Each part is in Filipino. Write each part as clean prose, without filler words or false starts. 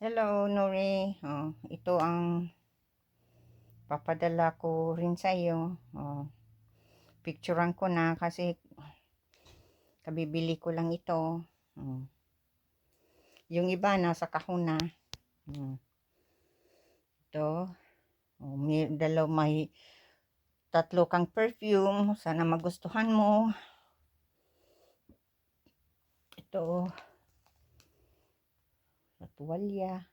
Hello, Nori. Ito ang papadala ko rin sa iyo. Picturean ko na kasi kabibili ko lang ito. Yung iba nasa kahon na. Ito. May tatlo kang perfume. Sana magustuhan mo. Ito. Sa tuwalya.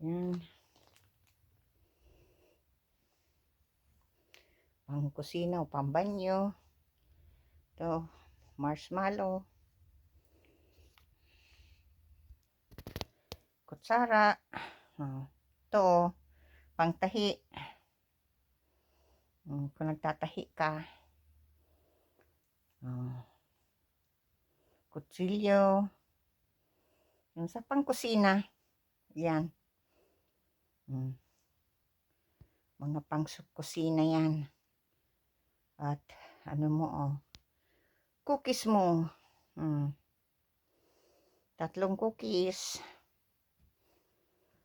Yan. Pang kusina o pang banyo. Ito. Marshmallow. Kutsara. Ito. Pangtahi. Kung nagtatahi ka. Kutsilyo. Yung sa pangkusina. Yan. Mga pang kusina yan. At ano mo cookies mo. 3 cookies.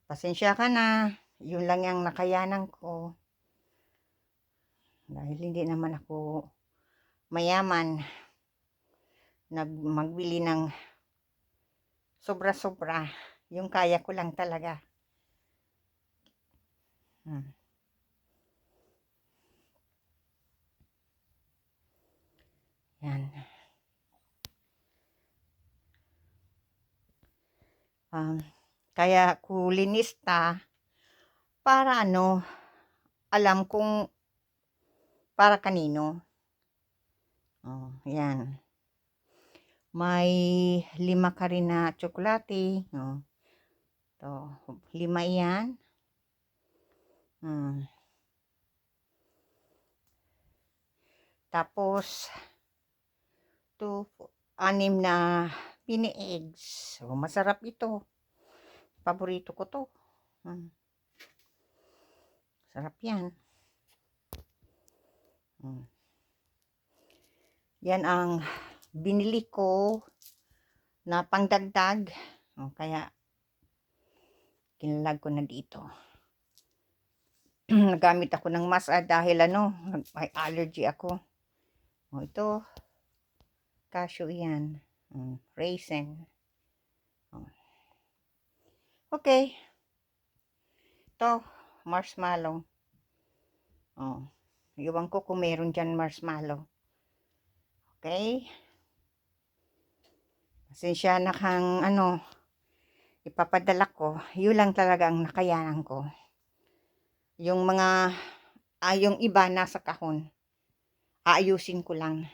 Pasensya ka na. Yun lang yung nakayanan ko. Dahil hindi naman ako mayaman. Magbili ng sobra-sobra. Yung kaya ko lang talaga. Yan. Kaya ko linista para alam kung para kanino. Yan. May 5 ka rin na tsokolate. Ito, 5 yan. Tapos, 6 na mini eggs. Masarap ito. Paborito ko to. Sarap yan. Yan ang binili ko na pangdagdag. Kaya, kinalag ko na dito. Nagamit ako ng mask dahil may allergy ako. Ito, cashew yan. Raisin. Okay. Ito, marshmallow. Iwan ko kung meron dyan marshmallow. Okay. Pasensya na kang ipapadala ko. Yun lang talaga ang nakayanan ko. Yung mga, yung iba nasa kahon. Aayusin ko lang.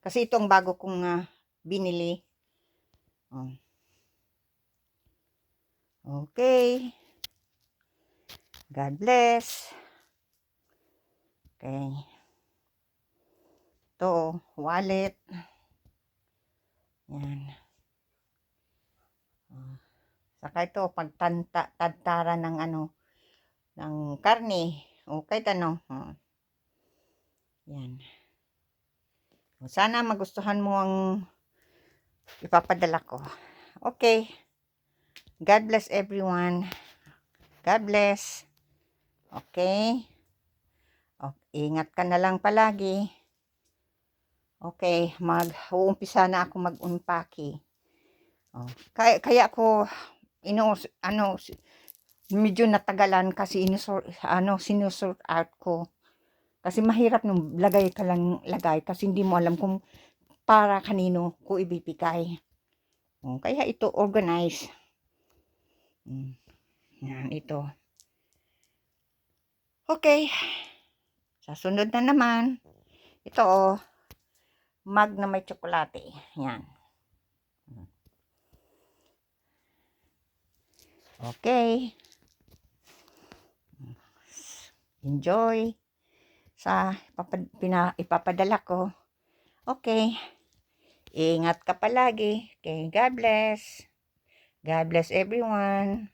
Kasi itong bago kong binili. Okay. God bless. Okay. Ito, wallet. Yan. Saka ito, pagtantara ng ng karne. O kahit Yan. Sana magustuhan mo ang ipapadala ko. Okay. God bless everyone. God bless. Okay. Ingat ka na lang palagi. Okay, uumpisa na ako mag-unpacking. Kaya ako medyo natagalan kasi sinusort out ko. Kasi mahirap nung lagay ka lang lagay kasi hindi mo alam kung para kanino ko ibibigay. Kaya ito organize. Yan, ito. Okay. Sa sunod na naman, ito mug na may tsokolate. Yan. Okay. Enjoy sa ipapadala ko. Okay. Ingat ka palagi. Okay, God bless. God bless everyone.